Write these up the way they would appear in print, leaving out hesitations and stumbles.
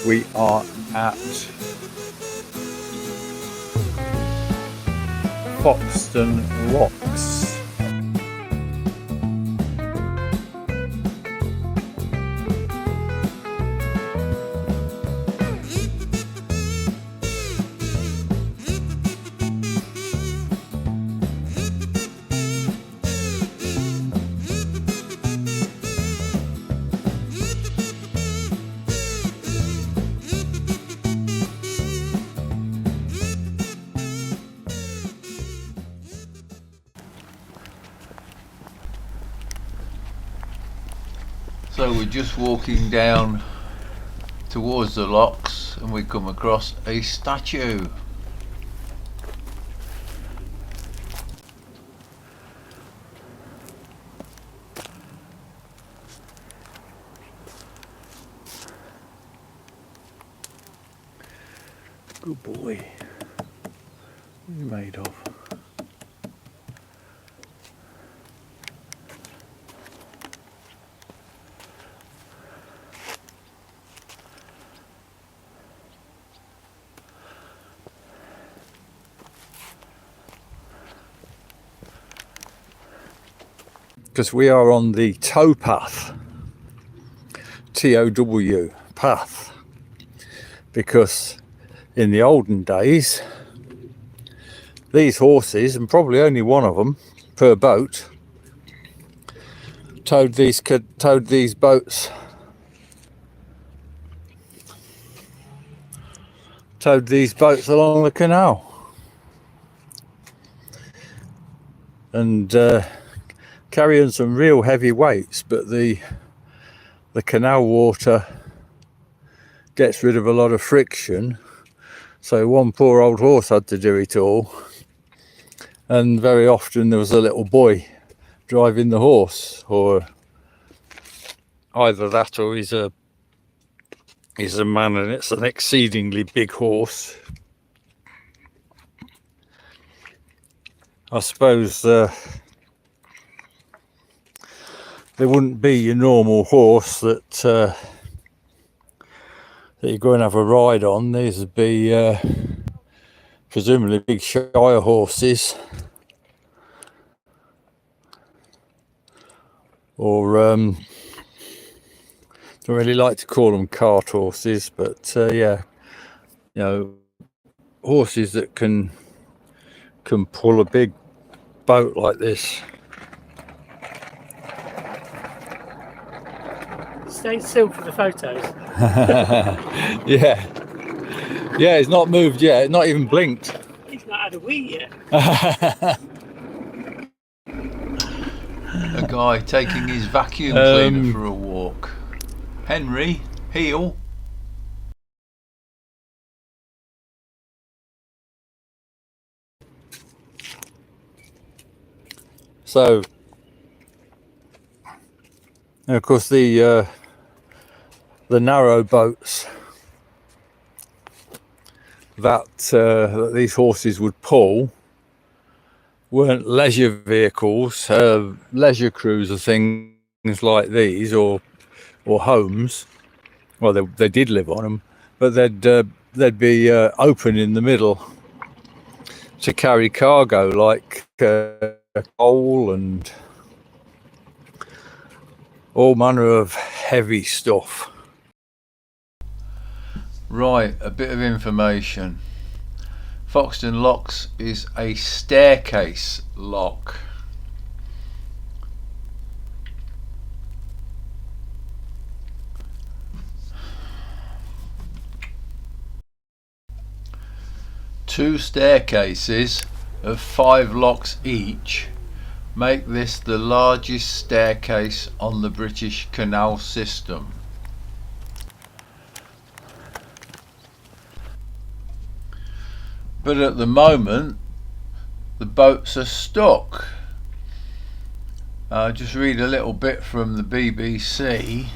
We are at Foxton Locks. So we're just walking down towards the locks and we come across a statue. Good boy. What are you made of? Because we are on the towpath, TOW path, because in the olden days these horses, and probably only one of them per boat, towed these boats along the canal, and carrying some real heavy weights, but the canal water gets rid of a lot of friction, so one poor old horse had to do it all, and very often there was a little boy driving the horse, or either that or he's a man and it's an exceedingly big horse. I suppose there wouldn't be your normal horse that you go and have a ride on. These would be presumably big Shire horses, or don't really like to call them cart horses, but yeah, you know, horses that can pull a big boat like this. Stay still for the photos. Yeah, he's not moved yet, not even blinked. He's not had a wee yet. A guy taking his vacuum cleaner for a walk. Henry, heel. So, and of course, the narrow boats that these horses would pull weren't leisure vehicles, leisure cruiser things like these, or homes. Well, they did live on them, but they'd be open in the middle to carry cargo like coal and all manner of heavy stuff. Right, a bit of information. Foxton Locks is a staircase lock. Two staircases of 5 locks each make this the largest staircase on the British canal system. But at the moment the boats are stuck. I'll just read a little bit from the BBC.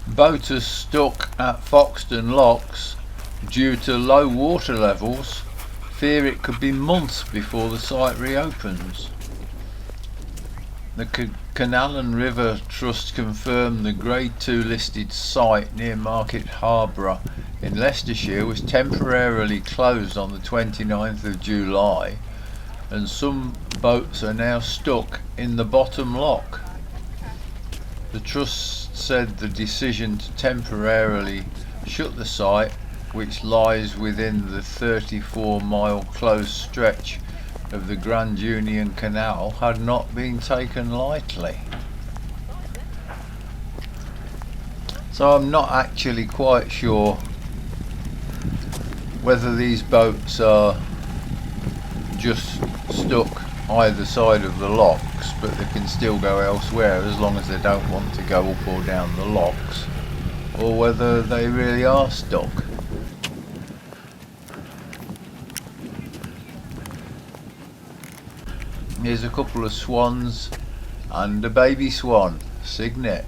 Boat is stuck at Foxton Locks due to low water levels. Fear it could be months before the site reopens. The Canal and River Trust confirmed the Grade 2 listed site near Market Harborough in Leicestershire was temporarily closed on the 29th of July, and some boats are now stuck in the bottom lock. The Trust said the decision to temporarily shut the site, which lies within the 34-mile closed stretch of the Grand Union Canal, had not been taken lightly. So I'm not actually quite sure whether these boats are just stuck either side of the locks, but they can still go elsewhere as long as they don't want to go up or down the locks, or whether they really are stuck. Here's a couple of swans and a baby swan, Signet.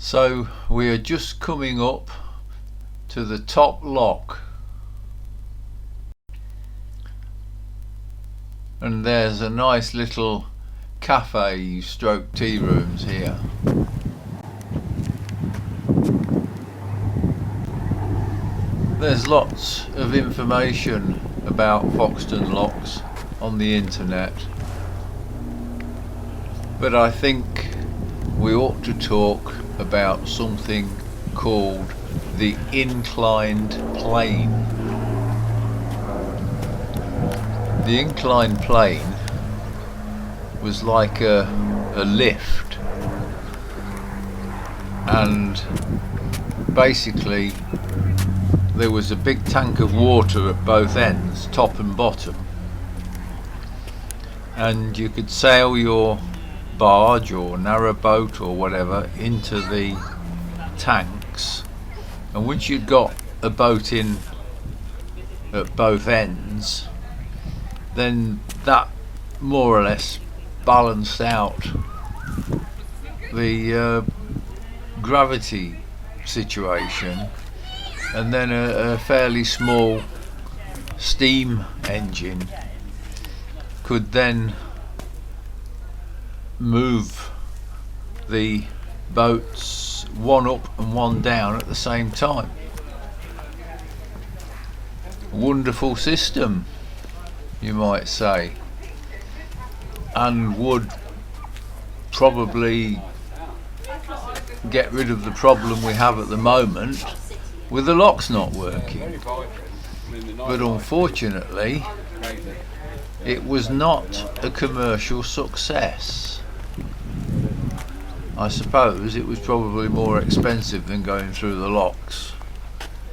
So we are just coming up to the top lock, and there's a nice little cafe stroke tea rooms here. There's lots of information about Foxton Locks on the internet, but I think we ought to talk about something called the inclined plane. The inclined plane was like a lift, and basically there was a big tank of water at both ends, top and bottom, and you could sail your barge or narrowboat or whatever into the tanks, and once you'd got a boat in at both ends, then that more or less balanced out the gravity situation, and then a fairly small steam engine could then move the boats one up and one down at the same time. Wonderful system, you might say, and would probably get rid of the problem we have at the moment with the locks not working. But unfortunately it was not a commercial success. I suppose it was probably more expensive than going through the locks,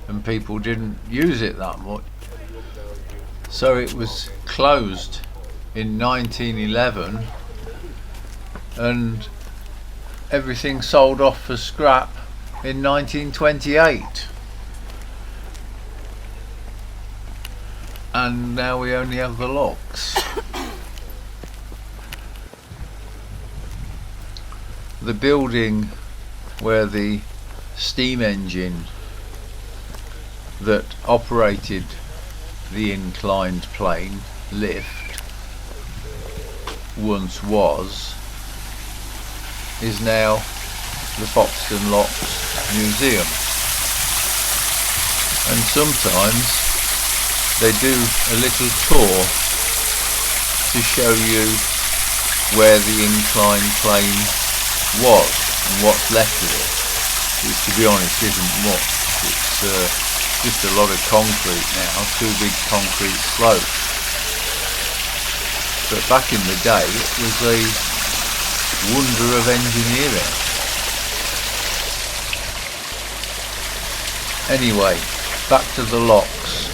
and people didn't use it that much. So it was closed in 1911, and everything sold off for scrap in 1928. And now we only have the locks. The building where the steam engine that operated the inclined plane lift once was is now the Foxton Locks Museum, and sometimes they do a little tour to show you where the inclined plane was and what's left of it, which to be honest isn't much. It's just a lot of concrete now, two big concrete slopes. But back in the day it was a wonder of engineering. Anyway, back to the locks.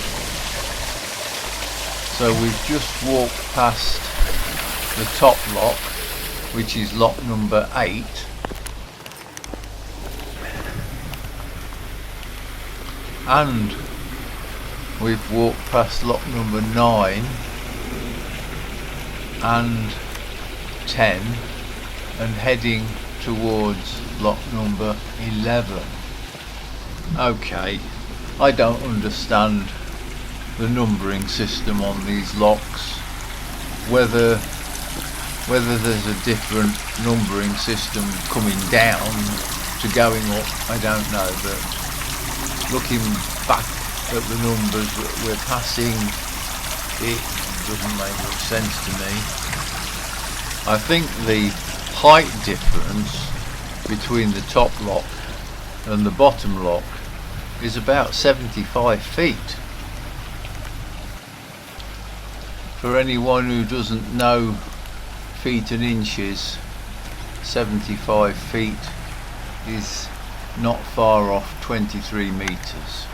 So we've just walked past the top lock, which is lock number 8, and we've walked past lock number 9 and 10 and heading towards lock number 11. Okay, I don't understand the numbering system on these locks. Whether there's a different numbering system coming down to going up, I don't know, but looking back at the numbers we're passing, it doesn't make much sense to me. I think the height difference between the top lock and the bottom lock is about 75 feet. For anyone who doesn't know feet and inches, 75 feet is not far off 23 meters.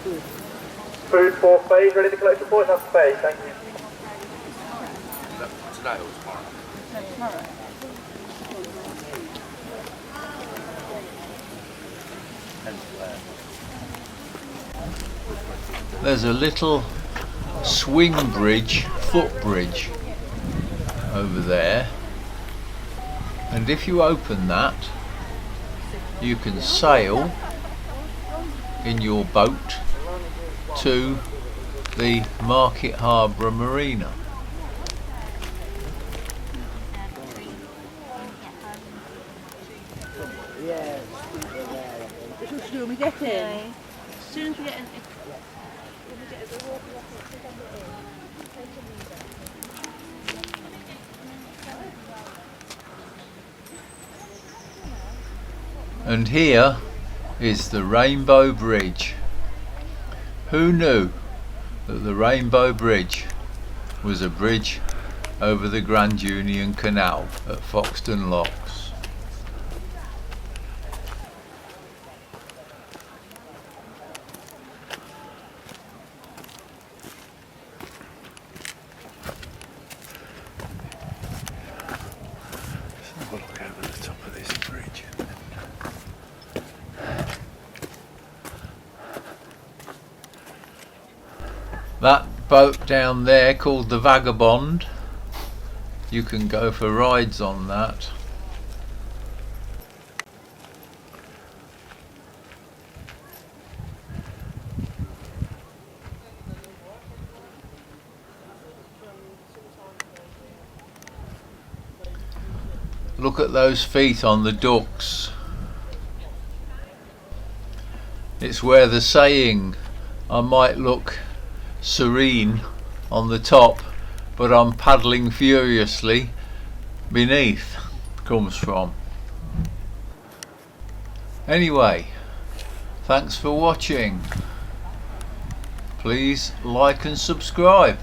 Food for phase, ready to collect reports? That's phase, thank you. Today or tomorrow? No, tomorrow. There's a little swing bridge, footbridge over there, and if you open that you can sail in your boat to the Market Harbour Marina. Which one should we get in? As soon as we get in. And here is the Rainbow Bridge. Who knew that the Rainbow Bridge was a bridge over the Grand Union Canal at Foxton Locks? Let's have a look over the top of this bridge. That boat down there called the Vagabond, you can go for rides on that. Look at those feet on the ducks. It's where the saying, I might look serene on the top but I'm paddling furiously beneath, comes from. Anyway, thanks for watching. Please like and subscribe.